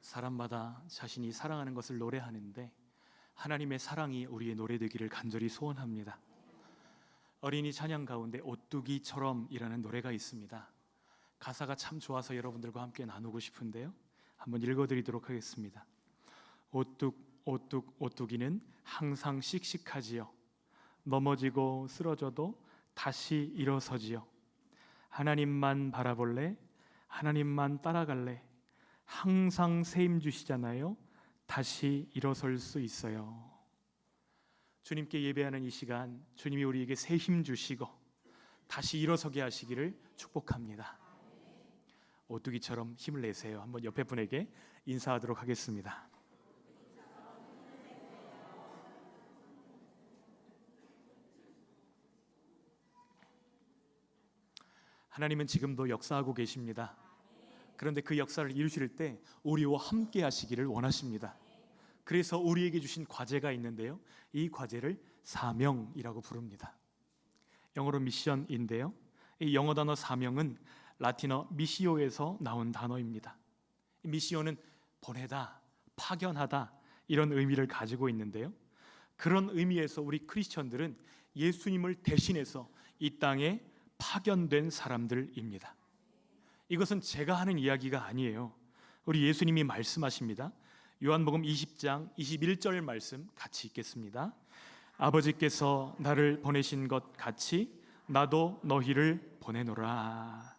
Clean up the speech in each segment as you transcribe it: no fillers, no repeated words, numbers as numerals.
사람마다 자신이 사랑하는 것을 노래하는데 하나님의 사랑이 우리의 노래 되기를 간절히 소원합니다. 어린이 찬양 가운데 오뚜기처럼이라는 노래가 있습니다. 가사가 참 좋아서 여러분들과 함께 나누고 싶은데요, 한번 읽어드리도록 하겠습니다. 오뚝 오뚝 오뚜기는 항상 씩씩하지요. 넘어지고 쓰러져도 다시 일어서지요. 하나님만 바라볼래? 하나님만 따라갈래? 항상 세임 주시잖아요. 다시 일어설 수 있어요. 주님께 예배하는 이 시간, 주님이 우리에게 새 힘 주시고 다시 일어서게 하시기를 축복합니다. 오뚜기처럼 힘을 내세요. 한번 옆에 분에게 인사하도록 하겠습니다. 하나님은 지금도 역사하고 계십니다. 그런데 그 역사를 이루실 때 우리와 함께 하시기를 원하십니다. 그래서 우리에게 주신 과제가 있는데요, 이 과제를 사명이라고 부릅니다. 영어로 미션인데요, 이 영어 단어 사명은 라틴어 미시오에서 나온 단어입니다. 미시오는 보내다, 파견하다 이런 의미를 가지고 있는데요, 그런 의미에서 우리 크리스천들은 예수님을 대신해서 이 땅에 파견된 사람들입니다. 이것은 제가 하는 이야기가 아니에요. 우리 예수님이 말씀하십니다. 요한복음 20장 21절 말씀 같이 읽겠습니다. 아버지께서 나를 보내신 것 같이 나도 너희를 보내노라.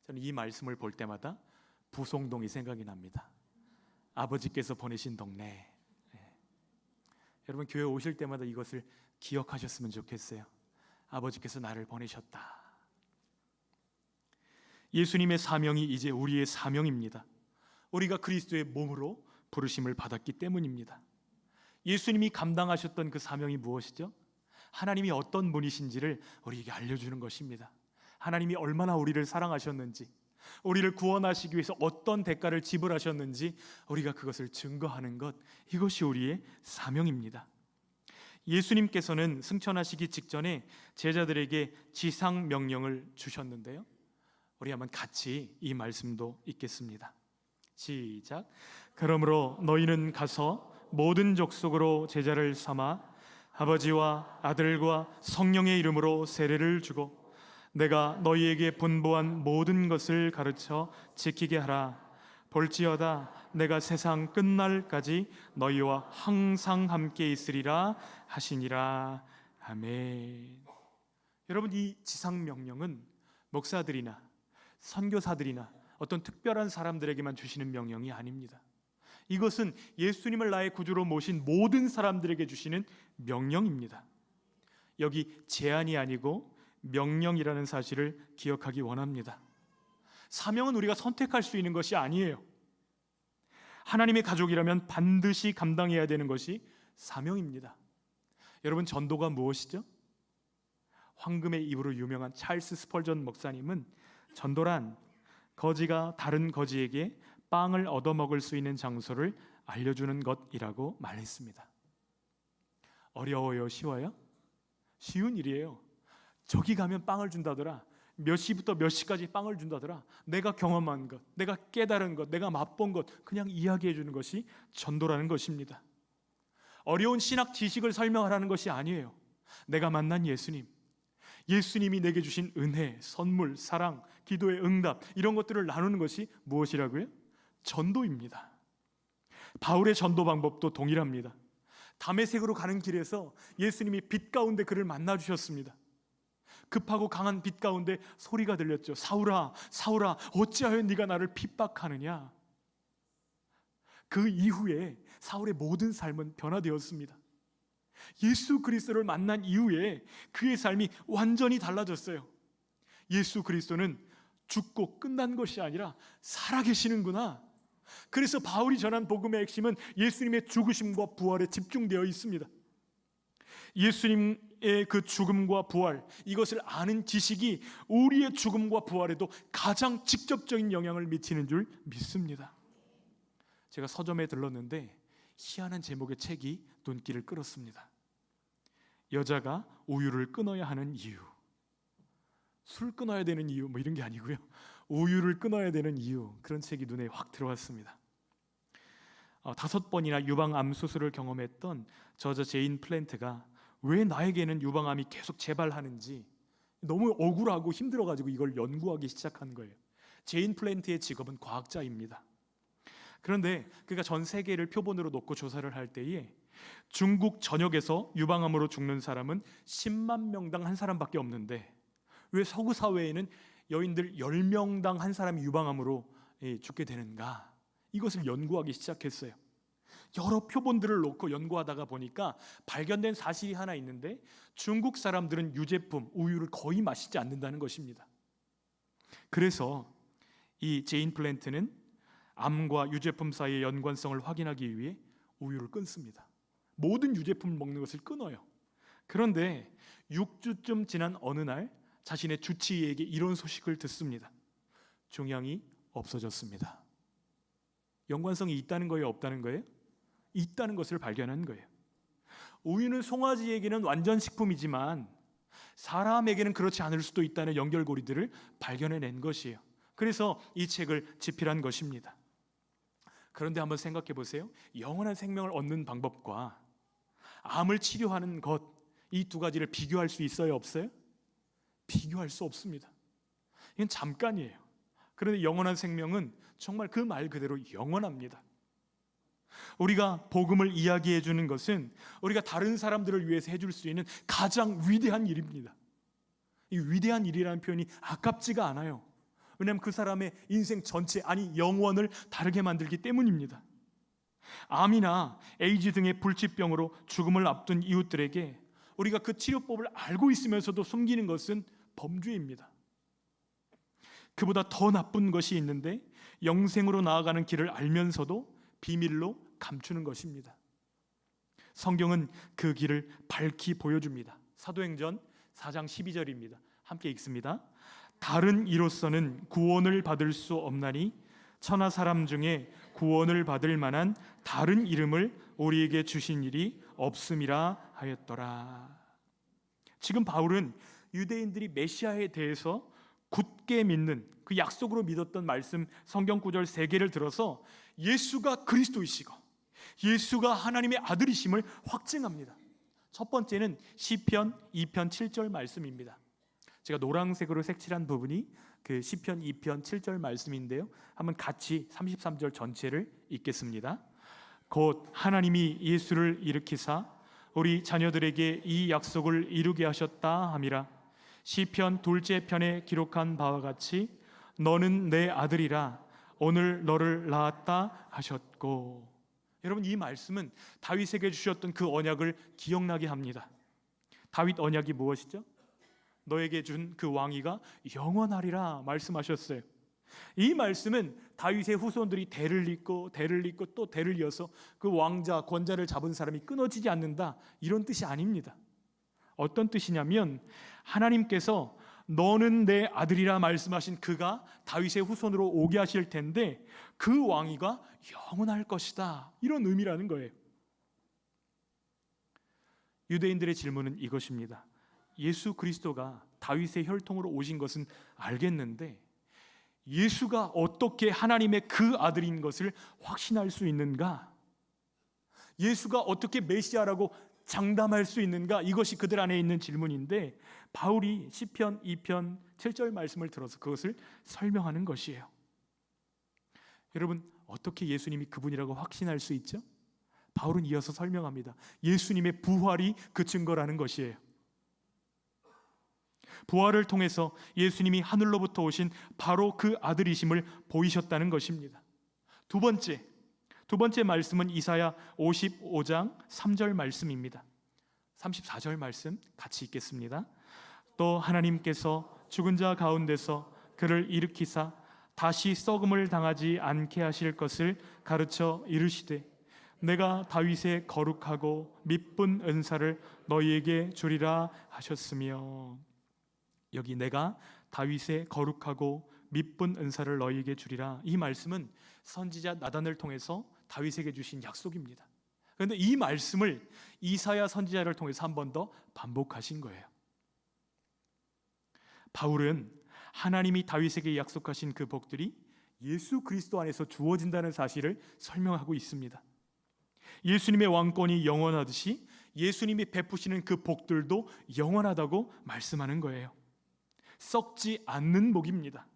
저는 이 말씀을 볼 때마다 부송동이 생각이 납니다. 아버지께서 보내신 동네. 여러분, 교회 오실 때마다 이것을 기억하셨으면 좋겠어요. 아버지께서 나를 보내셨다. 예수님의 사명이 이제 우리의 사명입니다. 우리가 그리스도의 몸으로 부르심을 받았기 때문입니다. 예수님이 감당하셨던 그 사명이 무엇이죠? 하나님이 어떤 분이신지를 우리에게 알려주는 것입니다. 하나님이 얼마나 우리를 사랑하셨는지, 우리를 구원하시기 위해서 어떤 대가를 지불하셨는지 우리가 그것을 증거하는 것, 이것이 우리의 사명입니다. 예수님께서는 승천하시기 직전에 제자들에게 지상 명령을 주셨는데요, 우리 한번 같이 이 말씀도 읽겠습니다. 시작. 그러므로 너희는 가서 모든 족속으로 제자를 삼아 아버지와 아들과 성령의 이름으로 세례를 주고 내가 너희에게 분부한 모든 것을 가르쳐 지키게 하라. 볼지어다 내가 세상 끝날까지 너희와 항상 함께 있으리라 하시니라. 아멘. 여러분, 이 지상 명령은 목사들이나 선교사들이나 어떤 특별한 사람들에게만 주시는 명령이 아닙니다. 이것은 예수님을 나의 구주로 모신 모든 사람들에게 주시는 명령입니다. 여기 제한이 아니고 명령이라는 사실을 기억하기 원합니다. 사명은 우리가 선택할 수 있는 것이 아니에요. 하나님의 가족이라면 반드시 감당해야 되는 것이 사명입니다. 여러분, 전도가 무엇이죠? 황금의 입으로 유명한 찰스 스펄전 목사님은 전도란 거지가 다른 거지에게 빵을 얻어먹을 수 있는 장소를 알려주는 것이라고 말했습니다. 어려워요? 쉬워요? 쉬운 일이에요. 저기 가면 빵을 준다더라, 몇 시부터 몇 시까지 빵을 준다더라, 내가 경험한 것, 내가 깨달은 것, 내가 맛본 것 그냥 이야기해 주는 것이 전도라는 것입니다. 어려운 신학 지식을 설명하라는 것이 아니에요. 내가 만난 예수님, 예수님이 내게 주신 은혜, 선물, 사랑, 기도의 응답, 이런 것들을 나누는 것이 무엇이라고요? 전도입니다. 바울의 전도 방법도 동일합니다. 다메섹으로 가는 길에서 예수님이 빛 가운데 그를 만나 주셨습니다. 급하고 강한 빛 가운데 소리가 들렸죠. 사울아, 사울아, 어찌하여 네가 나를 핍박하느냐. 그 이후에 사울의 모든 삶은 변화되었습니다. 예수 그리스도를 만난 이후에 그의 삶이 완전히 달라졌어요. 예수 그리스도는 죽고 끝난 것이 아니라 살아계시는구나. 그래서 바울이 전한 복음의 핵심은 예수님의 죽으심과 부활에 집중되어 있습니다. 예수님의 그 죽음과 부활, 이것을 아는 지식이 우리의 죽음과 부활에도 가장 직접적인 영향을 미치는 줄 믿습니다. 제가 서점에 들렀는데 희한한 제목의 책이 눈길을 끌었습니다. 여자가 우유를 끊어야 하는 이유. 술 끊어야 되는 이유 뭐 이런 게 아니고요, 우유를 끊어야 되는 이유, 그런 책이 눈에 확 들어왔습니다. 5번이나 유방암 수술을 경험했던 저자 제인 플랜트가 왜 나에게는 유방암이 계속 재발하는지 너무 억울하고 힘들어가지고 이걸 연구하기 시작한 거예요. 제인 플랜트의 직업은 과학자입니다. 그런데 그가 전 세계를 표본으로 놓고 조사를 할 때에 중국 전역에서 유방암으로 죽는 사람은 10만 명당 한 사람밖에 없는데 왜 서구 사회에는 여인들 10명당 한 사람이 유방암으로 죽게 되는가? 이것을 연구하기 시작했어요. 여러 표본들을 놓고 연구하다가 보니까 발견된 사실이 하나 있는데 중국 사람들은 유제품, 우유를 거의 마시지 않는다는 것입니다. 그래서 이 제인 플랜트는 암과 유제품 사이의 연관성을 확인하기 위해 우유를 끊습니다. 모든 유제품을 먹는 것을 끊어요. 그런데 6주쯤 지난 어느 날 자신의 주치의에게 이런 소식을 듣습니다. 종양이 없어졌습니다. 연관성이 있다는 거예요, 없다는 거예요? 있다는 것을 발견한 거예요. 우유는 송아지에게는 완전 식품이지만 사람에게는 그렇지 않을 수도 있다는 연결고리들을 발견해낸 것이에요. 그래서 이 책을 집필한 것입니다. 그런데 한번 생각해 보세요. 영원한 생명을 얻는 방법과 암을 치료하는 것, 이 두 가지를 비교할 수 있어요, 없어요? 비교할 수 없습니다. 이건 잠깐이에요. 그런데 영원한 생명은 정말 그 말 그대로 영원합니다. 우리가 복음을 이야기해 주는 것은 우리가 다른 사람들을 위해서 해줄 수 있는 가장 위대한 일입니다. 이 위대한 일이라는 표현이 아깝지가 않아요. 왜냐하면 그 사람의 인생 전체, 아니 영원을 다르게 만들기 때문입니다. 암이나 에이즈 등의 불치병으로 죽음을 앞둔 이웃들에게 우리가 그 치료법을 알고 있으면서도 숨기는 것은 범죄입니다. 그보다 더 나쁜 것이 있는데 영생으로 나아가는 길을 알면서도 비밀로 감추는 것입니다. 성경은 그 길을 밝히 보여줍니다. 사도행전 4장 12절입니다. 함께 읽습니다. 다른 이로서는 구원을 받을 수 없나니 천하 사람 중에 구원을 받을 만한 다른 이름을 우리에게 주신 일이 없음이라 하였더라. 지금 바울은 유대인들이 메시아에 대해서 굳게 믿는 그 약속으로 믿었던 말씀 성경 구절 3개를 들어서 예수가 그리스도이시고 예수가 하나님의 아들이심을 확증합니다. 첫 번째는 시편 2편 7절 말씀입니다. 제가 노란색으로 색칠한 부분이 그 시편 2편 7절 말씀인데요. 한번 같이 33절 전체를 읽겠습니다. 곧 하나님이 예수를 일으키사 우리 자녀들에게 이 약속을 이루게 하셨다 함이라. 시편 둘째 편에 기록한 바와 같이 너는 내 아들이라 오늘 너를 낳았다 하셨고. 여러분, 이 말씀은 다윗에게 주셨던 그 언약을 기억나게 합니다. 다윗 언약이 무엇이죠? 너에게 준 그 왕위가 영원하리라 말씀하셨어요. 이 말씀은 다윗의 후손들이 대를 잇고 또 대를 이어서 그 왕자 권자를 잡은 사람이 끊어지지 않는다, 이런 뜻이 아닙니다. 어떤 뜻이냐면 하나님께서 너는 내 아들이라 말씀하신 그가 다윗의 후손으로 오게 하실 텐데 그 왕위가 영원할 것이다, 이런 의미라는 거예요. 유대인들의 질문은 이것입니다. 예수 그리스도가 다윗의 혈통으로 오신 것은 알겠는데 예수가 어떻게 하나님의 그 아들인 것을 확신할 수 있는가? 예수가 어떻게 메시아라고 장담할 수 있는가? 이것이 그들 안에 있는 질문인데 바울이 시편 2편 7절 말씀을 들어서 그것을 설명하는 것이에요. 여러분, 어떻게 예수님이 그분이라고 확신할 수 있죠? 바울은 이어서 설명합니다. 예수님의 부활이 그 증거라는 것이에요. 부활을 통해서 예수님이 하늘로부터 오신 바로 그 아들이심을 보이셨다는 것입니다. 두 번째 말씀은 이사야 55장 3절 말씀입니다. 34절 말씀 같이 읽겠습니다. 또 하나님께서 죽은 자 가운데서 그를 일으키사 다시 썩음을 당하지 않게 하실 것을 가르쳐 이르시되 내가 다윗의 거룩하고 미쁜 은사를 너희에게 주리라 하셨으며. 여기 내가 다윗의 거룩하고 미쁜 은사를 너희에게 주리라, 이 말씀은 선지자 나단을 통해서 다윗에게 주신 약속입니다. 그런데 이 말씀을 이사야 선지자를 통해서 한 번 더 반복하신 거예요. 바울은 하나님이 다윗에게 약속하신 그 복들이 예수 그리스도 안에서 주어진다는 사실을 설명하고 있습니다. 예수님의 왕권이 영원하듯이 예수님이 베푸시는 그 복들도 영원하다고 말씀하는 거예요. 썩지 않는 복입니다.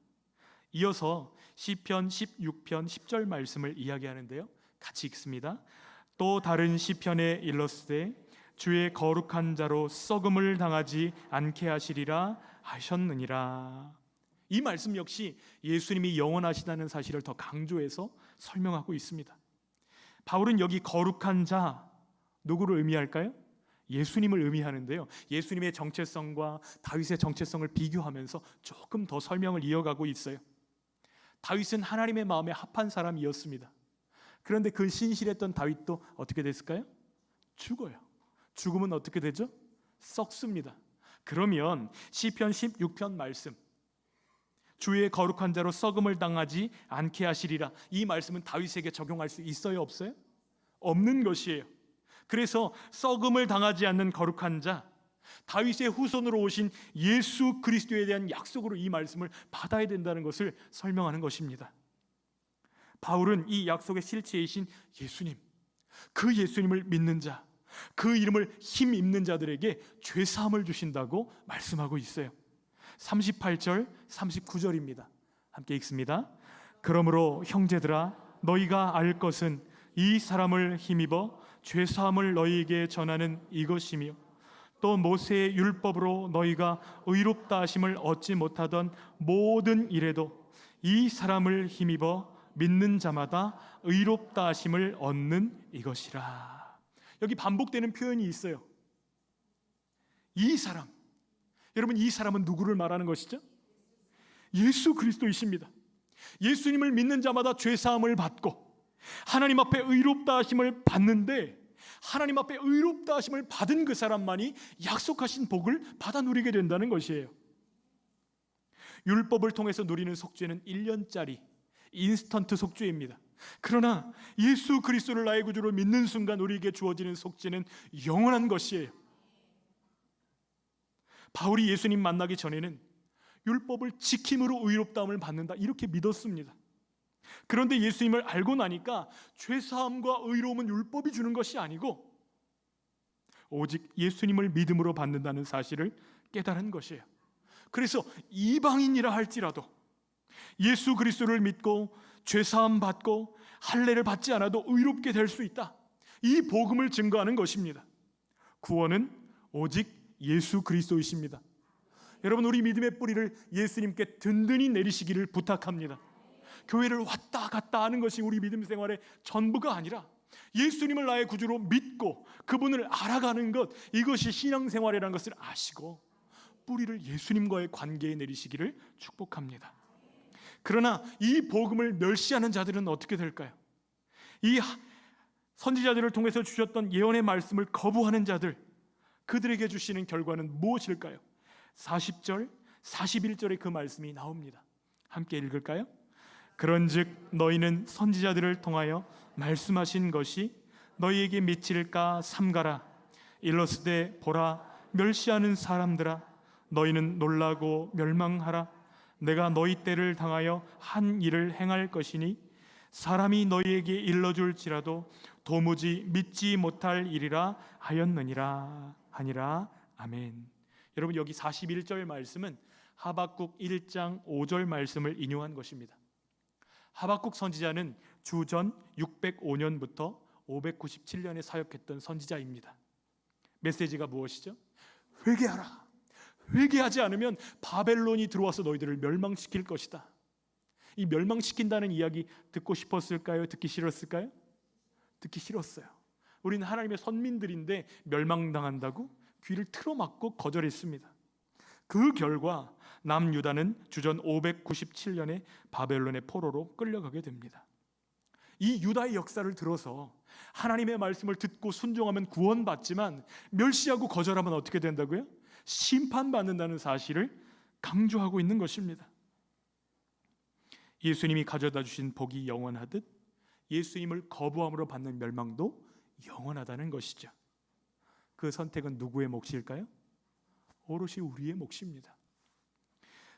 이어서 시편 16편 10절 말씀을 이야기하는데요, 같이 읽습니다. 또 다른 시편에 일렀으되 주의 거룩한 자로 썩음을 당하지 않게 하시리라 하셨느니라. 이 말씀 역시 예수님이 영원하시다는 사실을 더 강조해서 설명하고 있습니다. 바울은 여기 거룩한 자, 누구를 의미할까요? 예수님을 의미하는데요, 예수님의 정체성과 다윗의 정체성을 비교하면서 조금 더 설명을 이어가고 있어요. 다윗은 하나님의 마음에 합한 사람이었습니다. 그런데 그 신실했던 다윗도 어떻게 됐을까요? 죽어요. 죽으면 어떻게 되죠? 썩습니다. 그러면 시편 16편 말씀, 주의 거룩한 자로 썩음을 당하지 않게 하시리라, 이 말씀은 다윗에게 적용할 수 있어요, 없어요? 없는 것이에요. 그래서 썩음을 당하지 않는 거룩한 자, 다윗의 후손으로 오신 예수 그리스도에 대한 약속으로 이 말씀을 받아야 된다는 것을 설명하는 것입니다. 바울은 이 약속의 실체이신 예수님, 그 예수님을 믿는 자, 그 이름을 힘입는 자들에게 죄사함을 주신다고 말씀하고 있어요. 38절 39절입니다. 함께 읽습니다. 그러므로 형제들아, 너희가 알 것은 이 사람을 힘입어 죄사함을 너희에게 전하는 이것이며, 또 모세의 율법으로 너희가 의롭다 하심을 얻지 못하던 모든 일에도 이 사람을 힘입어 믿는 자마다 의롭다 하심을 얻는 이것이라. 여기 반복되는 표현이 있어요. 이 사람, 여러분, 이 사람은 누구를 말하는 것이죠? 예수 그리스도이십니다. 예수님을 믿는 자마다 죄사함을 받고 하나님 앞에 의롭다 하심을 받는데, 하나님 앞에 의롭다 하심을 받은 그 사람만이 약속하신 복을 받아 누리게 된다는 것이에요. 율법을 통해서 누리는 속죄는 1년짜리 인스턴트 속죄입니다. 그러나 예수 그리스도를 나의 구주로 믿는 순간 우리에게 주어지는 속죄는 영원한 것이에요. 바울이 예수님 만나기 전에는 율법을 지킴으로 의롭다함을 받는다, 이렇게 믿었습니다. 그런데 예수님을 알고 나니까 죄사함과 의로움은 율법이 주는 것이 아니고 오직 예수님을 믿음으로 받는다는 사실을 깨달은 것이에요. 그래서 이방인이라 할지라도 예수 그리스도를 믿고 죄사함 받고 할례를 받지 않아도 의롭게 될 수 있다, 이 복음을 증거하는 것입니다. 구원은 오직 예수 그리스도이십니다. 여러분, 우리 믿음의 뿌리를 예수님께 든든히 내리시기를 부탁합니다. 교회를 왔다 갔다 하는 것이 우리 믿음 생활의 전부가 아니라 예수님을 나의 구주로 믿고 그분을 알아가는 것, 이것이 신앙생활이라는 것을 아시고 뿌리를 예수님과의 관계에 내리시기를 축복합니다. 그러나 이 복음을 멸시하는 자들은 어떻게 될까요? 이 선지자들을 통해서 주셨던 예언의 말씀을 거부하는 자들, 그들에게 주시는 결과는 무엇일까요? 40절, 41절에 그 말씀이 나옵니다. 함께 읽을까요? 그런즉 너희는 선지자들을 통하여 말씀하신 것이 너희에게 미칠까 삼가라. 일러스되 보라, 멸시하는 사람들아, 너희는 놀라고 멸망하라. 내가 너희 때를 당하여 한 일을 행할 것이니 사람이 너희에게 일러줄지라도 도무지 믿지 못할 일이라 하였느니라 하니라. 아멘. 여러분, 여기 41절 말씀은 하박국 1장 5절 말씀을 인용한 것입니다. 하박국 선지자는 주전 605년부터 597년에 사역했던 선지자입니다. 메시지가 무엇이죠? 회개하라. 회개하지 않으면 바벨론이 들어와서 너희들을 멸망시킬 것이다. 이 멸망시킨다는 이야기 듣고 싶었을까요? 듣기 싫었을까요? 듣기 싫었어요. 우리는 하나님의 선민들인데 멸망당한다고 귀를 틀어막고 거절했습니다. 그 결과 남유다는 주전 597년에 바벨론의 포로로 끌려가게 됩니다. 이 유다의 역사를 들어서 하나님의 말씀을 듣고 순종하면 구원받지만 멸시하고 거절하면 어떻게 된다고요? 심판받는다는 사실을 강조하고 있는 것입니다. 예수님이 가져다 주신 복이 영원하듯 예수님을 거부함으로 받는 멸망도 영원하다는 것이죠. 그 선택은 누구의 몫일까요? 오롯이 우리의 몫입니다.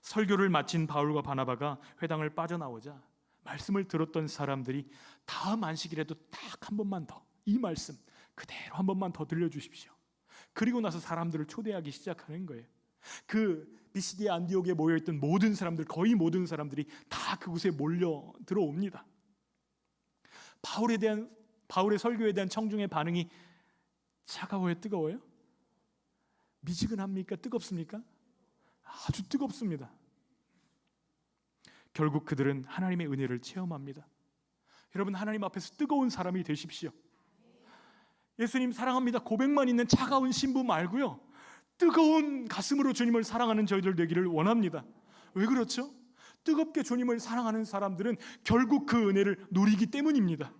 설교를 마친 바울과 바나바가 회당을 빠져나오자 말씀을 들었던 사람들이 다음 안식일에도 딱 한 번만 더 이 말씀 그대로 한 번만 더 들려주십시오. 그리고 나서 사람들을 초대하기 시작하는 거예요. 그 비시디아 안디옥에 모여있던 모든 사람들, 거의 모든 사람들이 다 그곳에 몰려 들어옵니다. 바울의 설교에 대한 청중의 반응이 차가워요, 뜨거워요? 미지근합니까? 뜨겁습니까? 아주 뜨겁습니다. 결국 그들은 하나님의 은혜를 체험합니다. 여러분, 하나님 앞에서 뜨거운 사람이 되십시오. 예수님 사랑합니다 고백만 있는 차가운 신부 말고요, 뜨거운 가슴으로 주님을 사랑하는 저희들 되기를 원합니다. 왜 그렇죠? 뜨겁게 주님을 사랑하는 사람들은 결국 그 은혜를 누리기 때문입니다.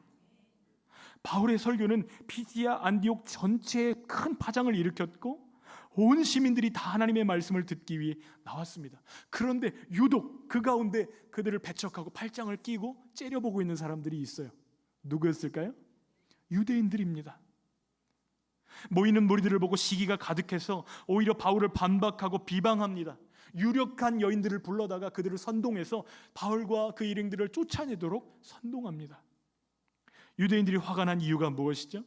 바울의 설교는 피디아 안디옥 전체에 큰 파장을 일으켰고 온 시민들이 다 하나님의 말씀을 듣기 위해 나왔습니다. 그런데 유독 그 가운데 그들을 배척하고 팔짱을 끼고 째려보고 있는 사람들이 있어요. 누구였을까요? 유대인들입니다. 모이는 무리들을 보고 시기가 가득해서 오히려 바울을 반박하고 비방합니다. 유력한 여인들을 불러다가 그들을 선동해서 바울과 그 일행들을 쫓아내도록 선동합니다. 유대인들이 화가 난 이유가 무엇이죠?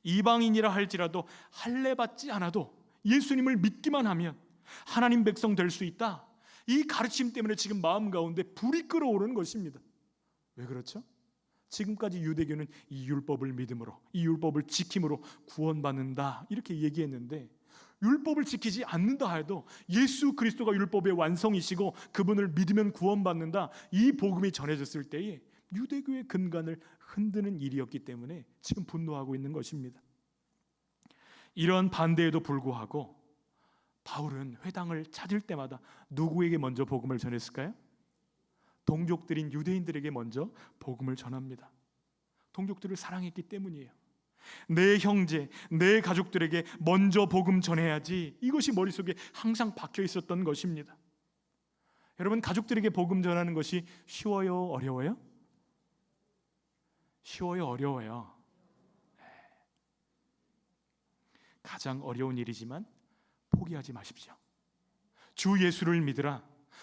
이방인이라 할지라도 할례 받지 않아도 예수님을 믿기만 하면 하나님 백성 될 수 있다, 이 가르침 때문에 지금 마음 가운데 불이 끓어오르는 것입니다. 왜 그렇죠? 지금까지 유대교는 이 율법을 믿음으로, 이 율법을 지킴으로 구원받는다 이렇게 얘기했는데, 율법을 지키지 않는다 해도 예수 그리스도가 율법의 완성이시고 그분을 믿으면 구원받는다, 이 복음이 전해졌을 때에 유대교의 근간을 흔드는 일이었기 때문에 지금 분노하고 있는 것입니다. 이런 반대에도 불구하고 바울은 회당을 찾을 때마다 누구에게 먼저 복음을 전했을까요? 동족들인 유대인들에게 먼저 복음을 전합니다. 동족들을 사랑했기 때문이에요. 내 형제, 내 가족들에게 먼저 복음 전해야지, 이것이 머릿속에 항상 박혀 있었던 것입니다. 여러분, 가족들에게 복음 전하는 것이 쉬워요, 어려워요? 쉬워요, 어려워요? 가장 어려운 일이지만 포기하지 마십시오. 주 예수를 믿으라.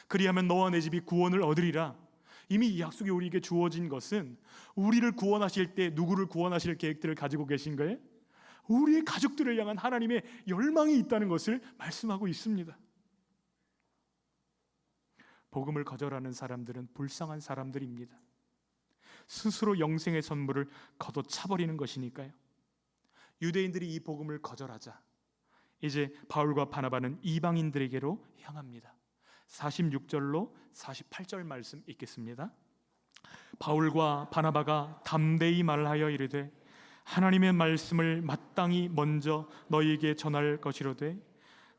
그리하면 너와 내 집이 구원을 얻으리라. 이미 이 약속이 우리에게 주어진 것은 우리를 구원하실 때 누구를 구원하실 계획들을 가지고 계신 거예요? 우리의 가족들을 향한 하나님의 열망이 있다는 것을 말씀하고 있습니다. 복음을 거절하는 사람들은 불쌍한 사람들입니다. 스스로 영생의 선물을 걷어차버리는 것이니까요. 유대인들이 이 복음을 거절하자 이제 바울과 바나바는 이방인들에게로 향합니다. 46절로 48절 말씀 읽겠습니다. 바울과 바나바가 담대히 말하여 이르되 하나님의 말씀을 마땅히 먼저 너희에게 전할 것이로되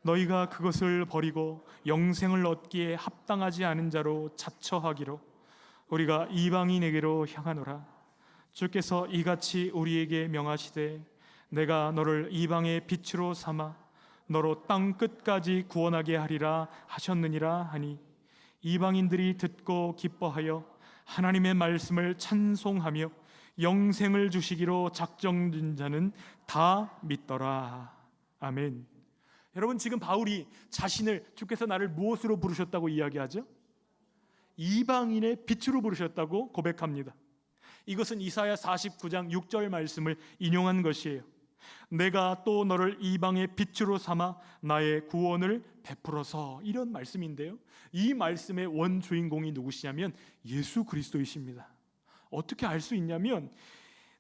너희가 그것을 버리고 영생을 얻기에 합당하지 않은 자로 자처하기로 우리가 이방인에게로 향하노라. 주께서 이같이 우리에게 명하시되 내가 너를 이방의 빛으로 삼아 너로 땅 끝까지 구원하게 하리라 하셨느니라 하니 이방인들이 듣고 기뻐하여 하나님의 말씀을 찬송하며 영생을 주시기로 작정된 자는 다 믿더라. 아멘. 여러분, 지금 바울이 자신을 주께서 나를 무엇으로 부르셨다고 이야기하죠? 이방인의 빛으로 부르셨다고 고백합니다. 이것은 이사야 49장 6절 말씀을 인용한 것이에요. 내가 또 너를 이방의 빛으로 삼아 나의 구원을 베풀어서, 이런 말씀인데요, 이 말씀의 원주인공이 누구시냐면 예수 그리스도이십니다. 어떻게 알 수 있냐면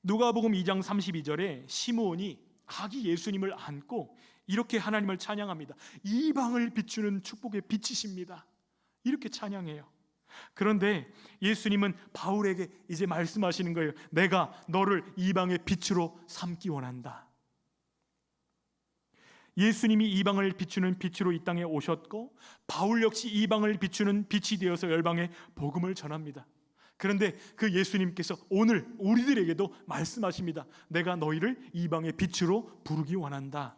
누가복음 2장 32절에 시므온이 아기 예수님을 안고 이렇게 하나님을 찬양합니다. 이방을 비추는 축복의 빛이십니다. 이렇게 찬양해요. 그런데 예수님은 바울에게 이제 말씀하시는 거예요. 내가 너를 이방의 빛으로 삼기 원한다. 예수님이 이방을 비추는 빛으로 이 땅에 오셨고 바울 역시 이방을 비추는 빛이 되어서 열방에 복음을 전합니다. 그런데 그 예수님께서 오늘 우리들에게도 말씀하십니다. 내가 너희를 이방의 빛으로 부르기 원한다.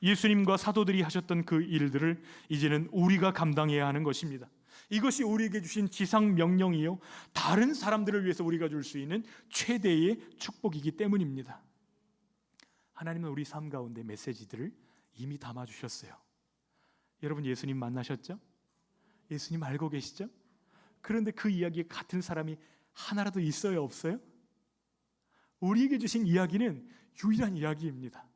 예수님과 사도들이 하셨던 그 일들을 이제는 우리가 감당해야 하는 것입니다. 이것이 우리에게 주신 지상 명령이요, 다른 사람들을 위해서 우리가 줄 수 있는 최대의 축복이기 때문입니다. 하나님은 우리 삶 가운데 메시지들을 이미 담아주셨어요. 여러분, 예수님 만나셨죠? 예수님 알고 계시죠? 그런데 그 이야기에 같은 사람이 하나라도 있어요, 없어요? 우리에게 주신 이야기는 유일한 이야기입니다.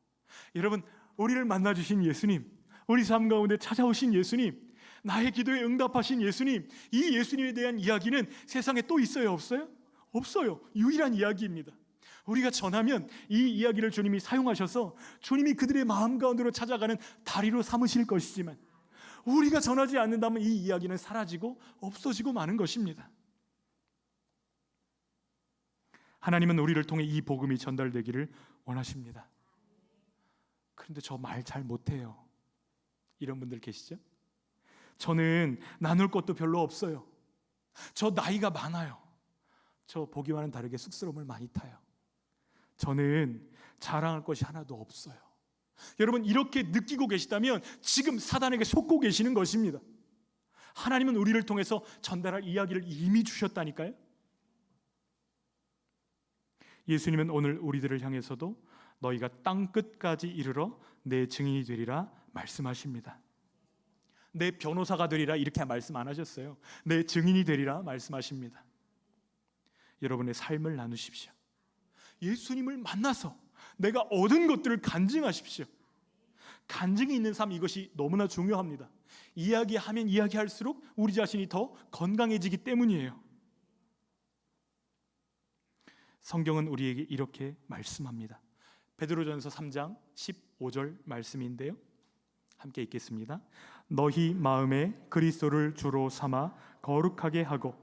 여러분, 우리를 만나 주신 예수님, 우리 삶 가운데 찾아오신 예수님, 나의 기도에 응답하신 예수님, 이 예수님에 대한 이야기는 세상에 또 있어요, 없어요? 없어요. 유일한 이야기입니다. 우리가 전하면 이 이야기를 주님이 사용하셔서 주님이 그들의 마음 가운데로 찾아가는 다리로 삼으실 것이지만, 우리가 전하지 않는다면 이 이야기는 사라지고 없어지고 마는 것입니다. 하나님은 우리를 통해 이 복음이 전달되기를 원하십니다. 그런데 저 말 잘 못해요, 이런 분들 계시죠? 저는 나눌 것도 별로 없어요. 저 나이가 많아요. 저 보기와는 다르게 쑥스러움을 많이 타요. 저는 자랑할 것이 하나도 없어요. 여러분, 이렇게 느끼고 계시다면 지금 사단에게 속고 계시는 것입니다. 하나님은 우리를 통해서 전달할 이야기를 이미 주셨다니까요. 예수님은 오늘 우리들을 향해서도 너희가 땅끝까지 이르러 내 증인이 되리라 말씀하십니다. 내 변호사가 되리라 이렇게 말씀 안 하셨어요. 내 증인이 되리라 말씀하십니다. 여러분의 삶을 나누십시오. 예수님을 만나서 내가 얻은 것들을 간증하십시오. 간증이 있는 삶, 이것이 너무나 중요합니다. 이야기하면 이야기할수록 우리 자신이 더 건강해지기 때문이에요. 성경은 우리에게 이렇게 말씀합니다. 베드로전서 3장 15절 말씀인데요, 함께 읽겠습니다. 너희 마음에 그리스도를 주로 삼아 거룩하게 하고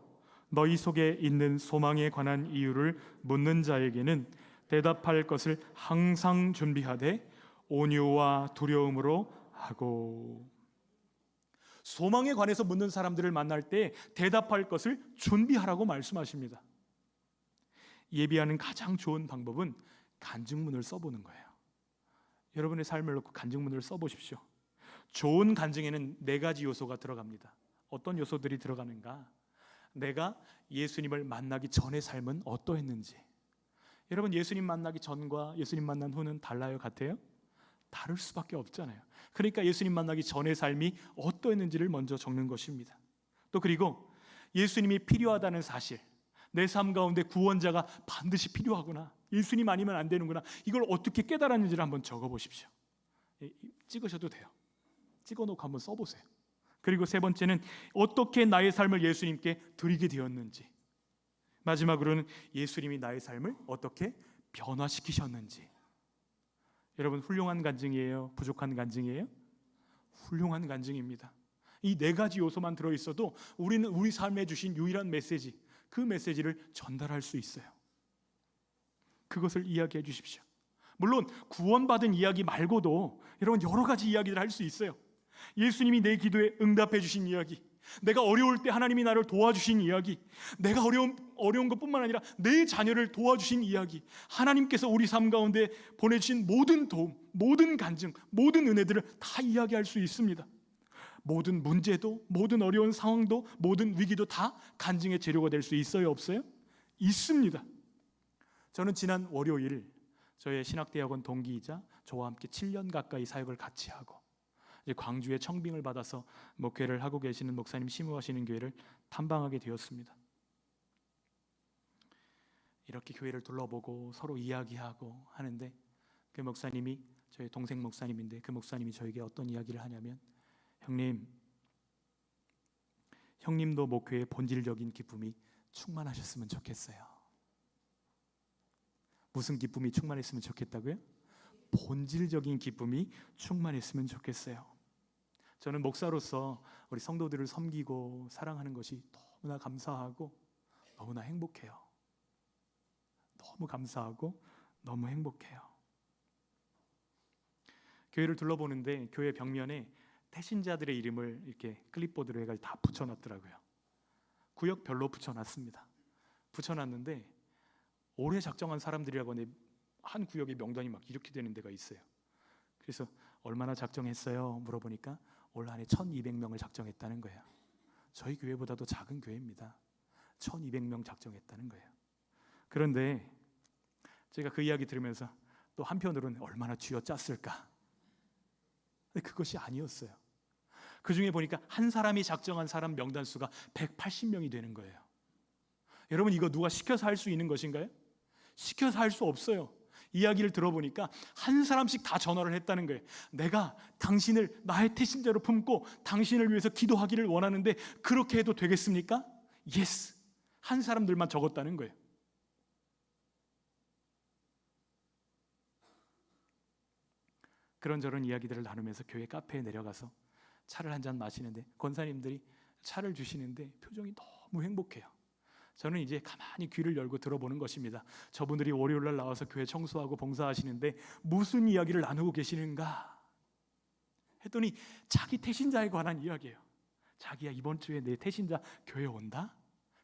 너희 속에 있는 소망에 관한 이유를 묻는 자에게는 대답할 것을 항상 준비하되 온유와 두려움으로 하고. 소망에 관해서 묻는 사람들을 만날 때 대답할 것을 준비하라고 말씀하십니다. 예비하는 가장 좋은 방법은 간증문을 써보는 거예요. 여러분의 삶을 놓고 간증문을 써보십시오. 좋은 간증에는 4가지 요소가 들어갑니다. 어떤 요소들이 들어가는가? 내가 예수님을 만나기 전의 삶은 어떠했는지. 여러분, 예수님 만나기 전과 예수님 만난 후는 달라요, 같아요? 다를 수밖에 없잖아요. 그러니까 예수님 만나기 전의 삶이 어떠했는지를 먼저 적는 것입니다. 또 그리고 예수님이 필요하다는 사실, 내 삶 가운데 구원자가 반드시 필요하구나, 예수님 아니면 안 되는구나, 이걸 어떻게 깨달았는지를 한번 적어보십시오. 찍으셔도 돼요. 찍어놓고 한번 써보세요. 그리고 3번째는 어떻게 나의 삶을 예수님께 드리게 되었는지, 마지막으로는 예수님이 나의 삶을 어떻게 변화시키셨는지. 여러분, 훌륭한 간증이에요? 부족한 간증이에요? 훌륭한 간증입니다. 이 4가지 요소만 들어있어도 우리는 우리 삶에 주신 유일한 메시지, 그 메시지를 전달할 수 있어요. 그것을 이야기해 주십시오. 물론 구원받은 이야기 말고도 여러분 여러 가지 이야기를 할 수 있어요. 예수님이 내 기도에 응답해 주신 이야기, 내가 어려울 때 하나님이 나를 도와주신 이야기, 내가 어려운 것뿐만 아니라 내 자녀를 도와주신 이야기, 하나님께서 우리 삶 가운데 보내주신 모든 도움, 모든 간증, 모든 은혜들을 다 이야기할 수 있습니다. 모든 문제도, 모든 어려운 상황도, 모든 위기도 다 간증의 재료가 될 수 있어요, 없어요? 있습니다. 저는 지난 월요일 저의 신학대학원 동기이자 저와 함께 7년 가까이 사역을 같이 하고 이제 광주에 청빙을 받아서 목회를 하고 계시는 목사님 심우하시는 교회를 탐방하게 되었습니다. 이렇게 교회를 둘러보고 서로 이야기하고 하는데 그 목사님이 저희 동생 목사님인데 그 목사님이 저에게 어떤 이야기를 하냐면, 형님도 목회의 본질적인 기쁨이 충만하셨으면 좋겠어요. 무슨 기쁨이 충만했으면 좋겠다고요? 본질적인 기쁨이 충만했으면 좋겠어요. 저는 목사로서 우리 성도들을 섬기고 사랑하는 것이 너무나 감사하고 너무나 행복해요. 너무 감사하고 너무 행복해요. 교회를 둘러보는데 교회 벽면에 태신자들의 이름을 이렇게 클립보드로 해가지고 다 붙여놨더라고요. 구역별로 붙여놨습니다. 붙여놨는데 오래 작정한 사람들이라고 한 구역의 명단이 막 이렇게 되는 데가 있어요. 그래서 얼마나 작정했어요? 물어보니까 올 한해 1200명을 작정했다는 거예요. 저희 교회보다도 작은 교회입니다. 1200명 작정했다는 거예요. 그런데 제가 그 이야기 들으면서 또 한편으로는 얼마나 쥐어짰을까. 근데 그것이 아니었어요. 그 중에 보니까 한 사람이 작정한 사람 명단 수가 180명이 되는 거예요. 여러분, 이거 누가 시켜서 할 수 있는 것인가요? 시켜서 할 수 없어요. 이야기를 들어보니까 한 사람씩 다 전화를 했다는 거예요. 내가 당신을 나의 태신자로 품고 당신을 위해서 기도하기를 원하는데 그렇게 해도 되겠습니까? 예스. 한 사람들만 적었다는 거예요. 그런저런 이야기들을 나누면서 교회 카페에 내려가서 차를 한 잔 마시는데 권사님들이 차를 주시는데 표정이 너무 행복해요. 저는 이제 가만히 귀를 열고 들어보는 것입니다. 저분들이 월요일날 나와서 교회 청소하고 봉사하시는데 무슨 이야기를 나누고 계시는가 했더니 자기 태신자에 관한 이야기예요. 자기야, 이번 주에 내 태신자 교회 온다?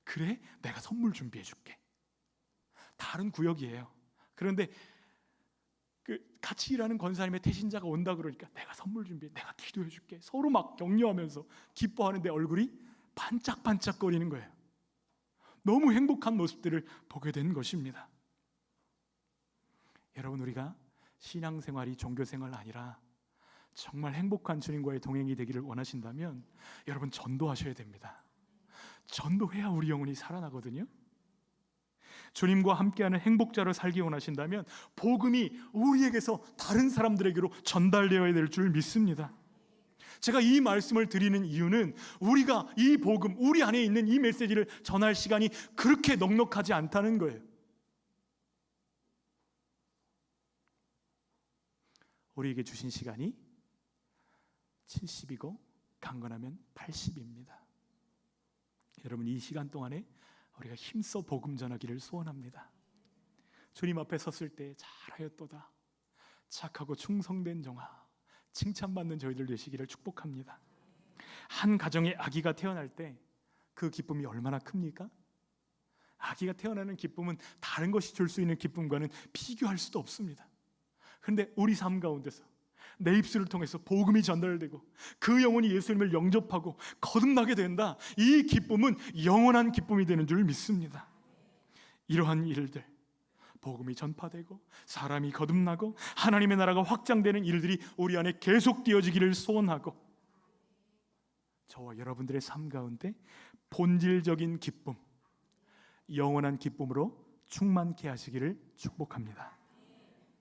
그래? 내가 선물 준비해 줄게. 다른 구역이에요. 그런데 같이 일하는 권사님의 태신자가 온다 그러니까 내가 선물 준비해, 내가 기도해 줄게. 서로 막 격려하면서 기뻐하는데 얼굴이 반짝반짝거리는 거예요. 너무 행복한 모습들을 보게 된 것입니다. 여러분, 우리가 신앙생활이 종교생활 아니라 정말 행복한 주님과의 동행이 되기를 원하신다면 여러분, 전도하셔야 됩니다. 전도해야 우리 영혼이 살아나거든요. 주님과 함께하는 행복자로 살기 원하신다면 복음이 우리에게서 다른 사람들에게로 전달되어야 될 줄 믿습니다. 제가 이 말씀을 드리는 이유는 우리가 이 복음, 우리 안에 있는 이 메시지를 전할 시간이 그렇게 넉넉하지 않다는 거예요. 우리에게 주신 시간이 70이고 강건하면 80입니다. 여러분, 이 시간 동안에 우리가 힘써 복음 전하기를 소원합니다. 주님 앞에 섰을 때 잘하였도다, 착하고 충성된 종아, 칭찬받는 저희들 되시기를 축복합니다. 한 가정에 아기가 태어날 때 그 기쁨이 얼마나 큽니까? 아기가 태어나는 기쁨은 다른 것이 줄 수 있는 기쁨과는 비교할 수도 없습니다. 그런데 우리 삶 가운데서 내 입술을 통해서 복음이 전달되고 그 영혼이 예수님을 영접하고 거듭나게 된다. 이 기쁨은 영원한 기쁨이 되는 줄 믿습니다. 이러한 일들, 복음이 전파되고 사람이 거듭나고 하나님의 나라가 확장되는 일들이 우리 안에 계속 되어지기를 소원하고, 저와 여러분들의 삶 가운데 본질적인 기쁨, 영원한 기쁨으로 충만케 하시기를 축복합니다.